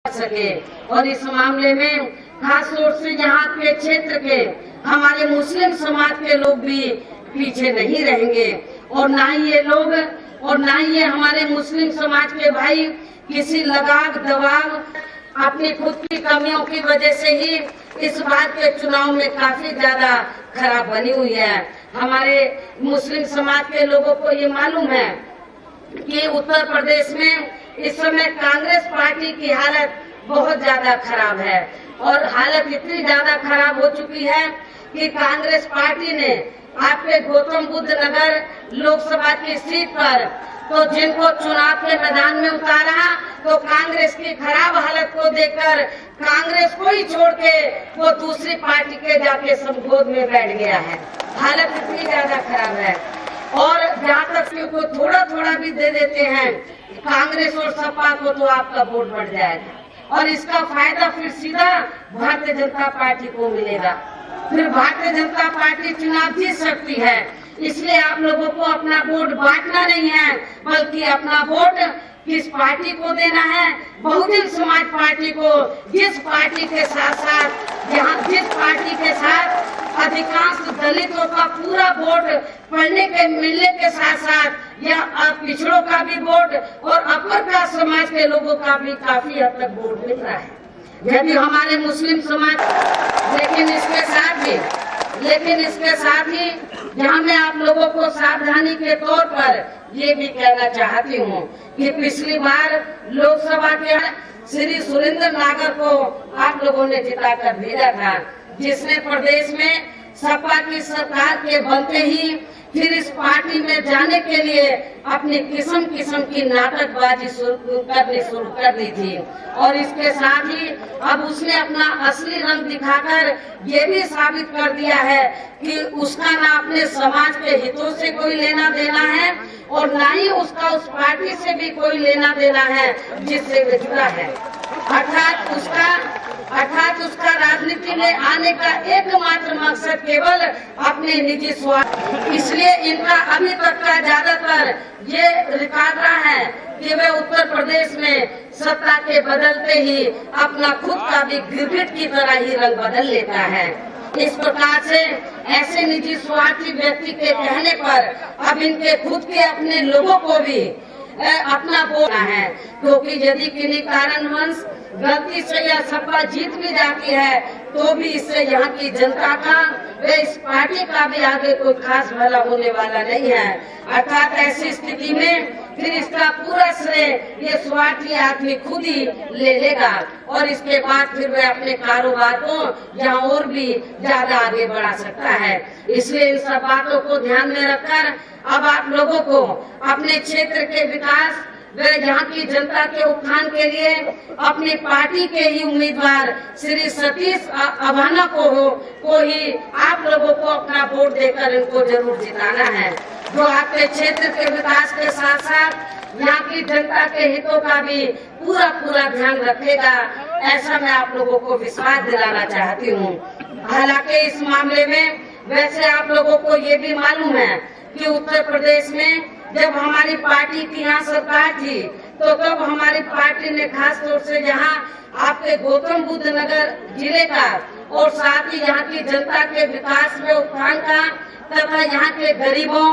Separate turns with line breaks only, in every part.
सके। और इस मामले में खास तौर से यहाँ के क्षेत्र के हमारे मुस्लिम समाज के लोग भी पीछे नहीं रहेंगे और ना ही ये लोग और ना ही ये हमारे मुस्लिम समाज के भाई किसी लगाव दबाव अपनी खुद की कमियों की वजह से ही इस बार के चुनाव में काफी ज्यादा खराब बनी हुई है। हमारे मुस्लिम समाज के लोगों को ये मालूम है कि उत्तर प्रदेश में इस समय कांग्रेस पार्टी की हालत बहुत ज्यादा खराब है और हालत इतनी ज्यादा खराब हो चुकी है कि कांग्रेस पार्टी ने आपके गौतम बुद्ध नगर लोकसभा की सीट पर तो जिनको चुनाव के मैदान में उतारा तो कांग्रेस की खराब हालत को देखकर कांग्रेस को ही छोड़ के वो दूसरी पार्टी के जाके समगोद में बैठ गया है। हालत इतनी ज्यादा खराब है और जहाँ तक को थोड़ा थोड़ा भी दे देते हैं कांग्रेस और सपा को तो आपका वोट बढ़ जाएगा और इसका फायदा फिर सीधा भारतीय जनता पार्टी को मिलेगा। फिर भारतीय जनता पार्टी चुनाव जीत सकती है। इसलिए आप लोगों को अपना वोट बांटना नहीं है बल्कि अपना वोट किस पार्टी को देना है, बहुजन समाज पार्टी को, जिस पार्टी के साथ जिस पार्टी के साथ अधिकांश दलितों का पूरा वोट पढ़ने के मिलने के साथ साथ या पिछड़ों का भी वोट और अपर कास्ट समाज के लोगों का भी काफी हद तक वोट मिल रहा है। यदि हमारे मुस्लिम समाज लेकिन इसके साथ ही यहाँ मैं आप लोगों को सावधानी के तौर पर ये भी कहना चाहती हूँ कि पिछली बार लोकसभा के श्री सुरेंद्र नागर को आप लोगों ने जिताकर भेजा था, जिसने प्रदेश में सपा की सरकार के बनते ही फिर इस पार्टी में जाने के लिए अपनी किस्म किस्म की नाटकबाजी करनी शुरू कर दी थी और इसके साथ ही अब उसने अपना असली रंग दिखाकर ये भी साबित कर दिया है कि उसका ना अपने समाज के हितों से कोई लेना देना है और ना ही उसका उस पार्टी से भी कोई लेना देना है जिससे वे जुड़ा है। अर्थात उसका राजनीति में आने का एकमात्र मकसद केवल अपने निजी स्वार्थ। इसलिए इनका अभी तक का ज्यादातर ये रिकॉर्ड रहा है कि वे उत्तर प्रदेश में सत्ता के बदलते ही अपना खुद का भी गिरगिट की तरह ही रंग बदल लेता है। इस प्रकार से ऐसे निजी स्वार्थी व्यक्ति के कहने पर अब इनके खुद के अपने लोगों को भी अपना बोलना है, क्योंकि यदि किन्हीं कारणवश गलती से यह सपा जीत भी जाती है तो भी इससे यहाँ की जनता का वे इस पार्टी का भी आगे कोई खास भला होने वाला नहीं है। अर्थात ऐसी स्थिति में फिर इसका पूरा श्रेय ये स्वार्थी आदमी खुद ही ले लेगा और इसके बाद फिर वह अपने कारोबार को यहाँ और भी ज्यादा आगे बढ़ा सकता है। इसलिए इन सब बातों को ध्यान में रखकर अब आप लोगों को अपने क्षेत्र के विकास व यहाँ की जनता के उत्थान के लिए अपनी पार्टी के ही उम्मीदवार श्री सतीश अभाना को ही आप लोगों को अपना वोट देकर इनको जरूर जिताना है, जो आपके क्षेत्र के विकास के साथ साथ यहाँ की जनता के हितों का भी पूरा ध्यान रखेगा। ऐसा मैं आप लोगों को विश्वास दिलाना चाहती हूँ। हालांकि इस मामले में वैसे आप लोगों को ये भी मालूम है कि उत्तर प्रदेश में जब हमारी पार्टी की यहाँ सरकार थी तो तब हमारी पार्टी ने खास तौर से यहाँ आपके गौतम बुद्ध नगर जिले का और साथ ही यहाँ की जनता के विकास में उत्थान का तथा यहाँ के गरीबों,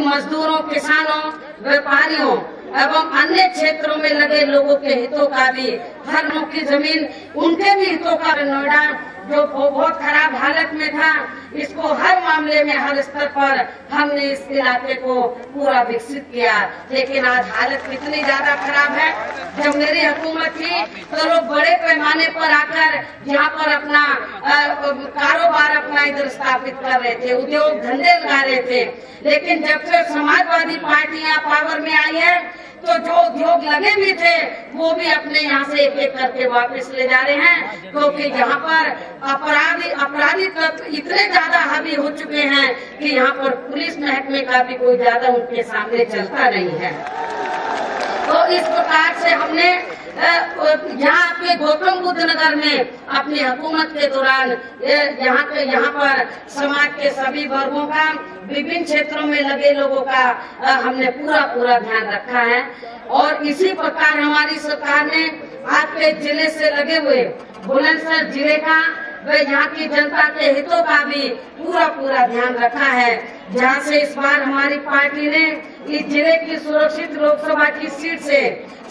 मजदूरों, किसानों, व्यापारियों एवं अन्य क्षेत्रों में लगे लोगों के हितों का भी हर मुख्य जमीन उनके भी हितों का नोएडा जो बहुत खराब हालत में था, इसको हर मामले में हर स्तर पर हमने इस इलाके को पूरा विकसित किया। लेकिन आज हालत कितनी ज्यादा खराब है। जब मेरी हुकूमत थी तो लोग बड़े पैमाने पर आकर यहाँ पर अपना कारोबार अपना इधर स्थापित कर रहे थे, उद्योग धंधे लगा रहे थे। लेकिन जब से समाजवादी पार्टी यहाँ पावर में आई है तो जो उद्योग लगे भी थे वो भी अपने यहाँ से एक करके वापस ले जा रहे हैं, क्योंकि यहाँ पर अपराधी तत्व इतने ज्यादा हावी हो चुके हैं कि यहाँ पर पुलिस महकमे का भी कोई ज्यादा उनके सामने चलता नहीं है। तो इस प्रकार से हमने यहाँ पे गौतम बुद्ध नगर में अपनी हुकूमत के दौरान यहाँ पर समाज के सभी वर्गों का, विभिन्न क्षेत्रों में लगे लोगों का हमने पूरा ध्यान रखा है और इसी प्रकार हमारी सरकार ने आपके जिले से लगे हुए बुलंदशहर जिले का व यहाँ की जनता के हितों का भी पूरा ध्यान रखा है। जहाँ से इस बार हमारी पार्टी ने इस जिले की सुरक्षित लोकसभा की सीट से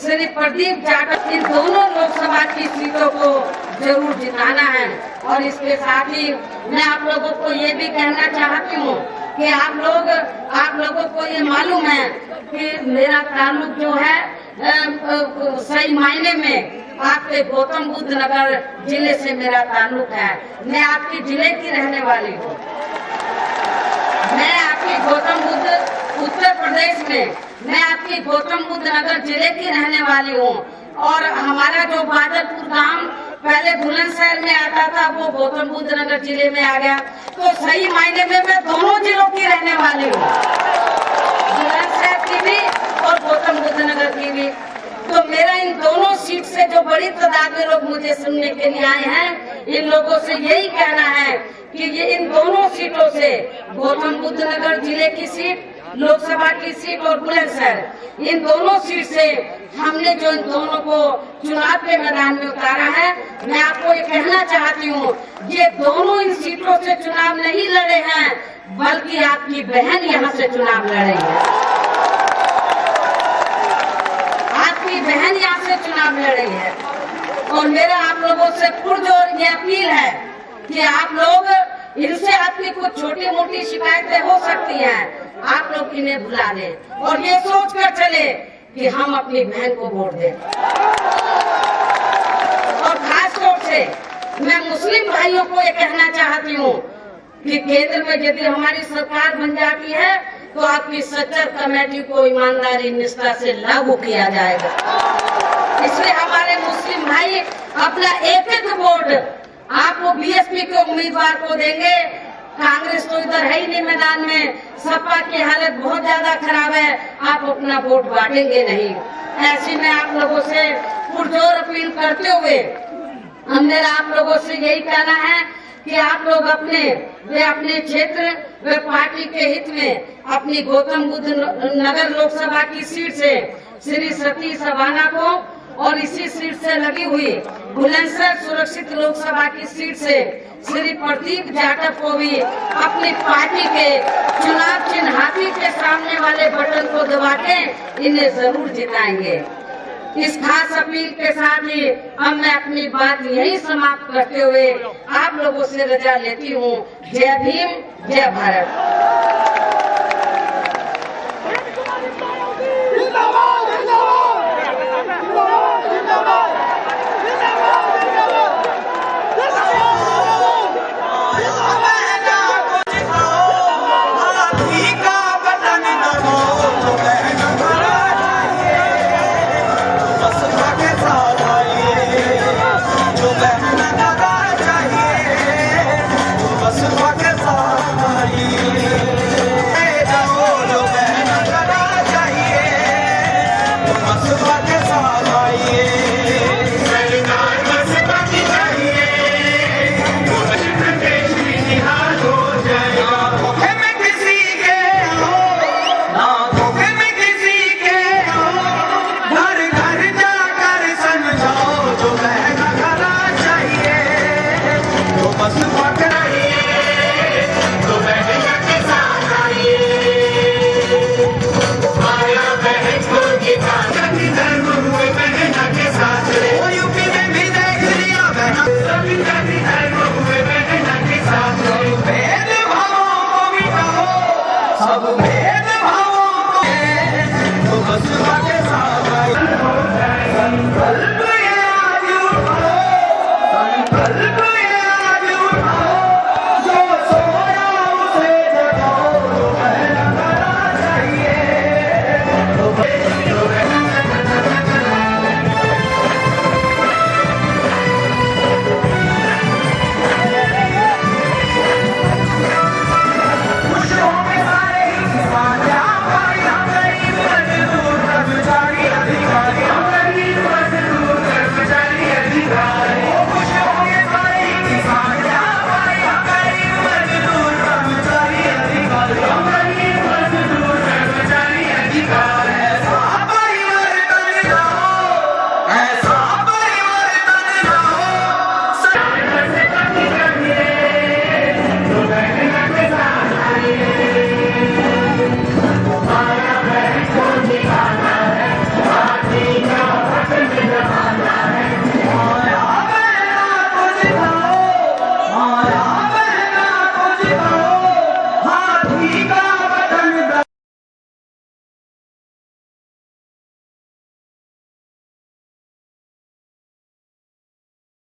श्री प्रदीप जाटव, इन दोनों लोकसभा की सीटों को जरूर जिताना है। और इसके साथ ही मैं आप लोगों को ये भी कहना चाहती हूँ कि आप लोगों को ये मालूम है कि मेरा ताल्लुक जो है सही मायने में आपके गौतम बुद्ध नगर जिले से मेरा ताल्लुक है। मैं आपके जिले की रहने वाली हूँ। मैं आपकी गौतम बुद्ध उत्तर प्रदेश में, मैं आपकी गौतम बुद्ध नगर जिले की रहने वाली हूँ। और हमारा जो बादलपुर गांव पहले बुलंदशहर में आता था वो गौतम बुद्ध नगर जिले में आ गया। तो सही मायने में मैं दोनों जिलों की रहने वाली हूँ, बुलंदशहर की भी और गौतम बुद्ध नगर की भी। तो मेरा इन दोनों सीट से जो बड़ी तादाद में लोग मुझे सुनने के लिए आए हैं, इन लोगों से यही कहना है कि ये इन दोनों सीटों से, गौतम बुद्ध नगर जिले की सीट, लोकसभा की सीट और बुलंदशहर, इन दोनों सीट से हमने जो इन दोनों को चुनाव के मैदान में उतारा है, मैं आपको ये कहना चाहती हूँ, ये दोनों इन सीटों से चुनाव नहीं लड़े हैं, बल्कि आपकी बहन यहाँ से चुनाव लड़ रही है। बहन यहाँ से चुनाव लड़ रही है। और मेरा आप लोगों से पुरजोर ये अपील है कि आप लोग, इनसे आपकी कुछ छोटी मोटी शिकायतें हो सकती हैं, आप लोग इन्हें भुला दें और ये सोच कर चले कि हम अपनी बहन को वोट दें। और खास तौर से मैं मुस्लिम भाइयों को ये कहना चाहती हूँ कि केंद्र में यदि हमारी सरकार बन जाती है तो आपकी सच्चर कमेटी को ईमानदारी निष्ठा से लागू किया जाएगा। इसलिए हमारे मुस्लिम भाई अपना एक वोट आपको बीएसपी के उम्मीदवार को देंगे। कांग्रेस तो इधर है ही नहीं मैदान में, सपा की हालत बहुत ज्यादा खराब है, आप अपना वोट बांटेंगे नहीं। ऐसी में आप लोगों से पुरजोर अपील करते हुए मेरा आप लोगों से यही कहना है कि आप लोग अपने क्षेत्र व पार्टी के हित में अपनी गौतम बुद्ध नगर लोकसभा की सीट से श्री सतीश अबाना को और इसी सीट से लगी हुई बुलंदशहर सुरक्षित लोकसभा की सीट से श्री प्रदीप जाटव को भी अपनी पार्टी के चुनाव चिन्ह हाथी के सामने वाले बटन को दबा के इन्हें जरूर जिताएंगे। इस खास अपील के साथ ही अब मैं अपनी बात यही समाप्त करते हुए आप लोगों से रजा लेती हूँ। जय भीम, जय भारत।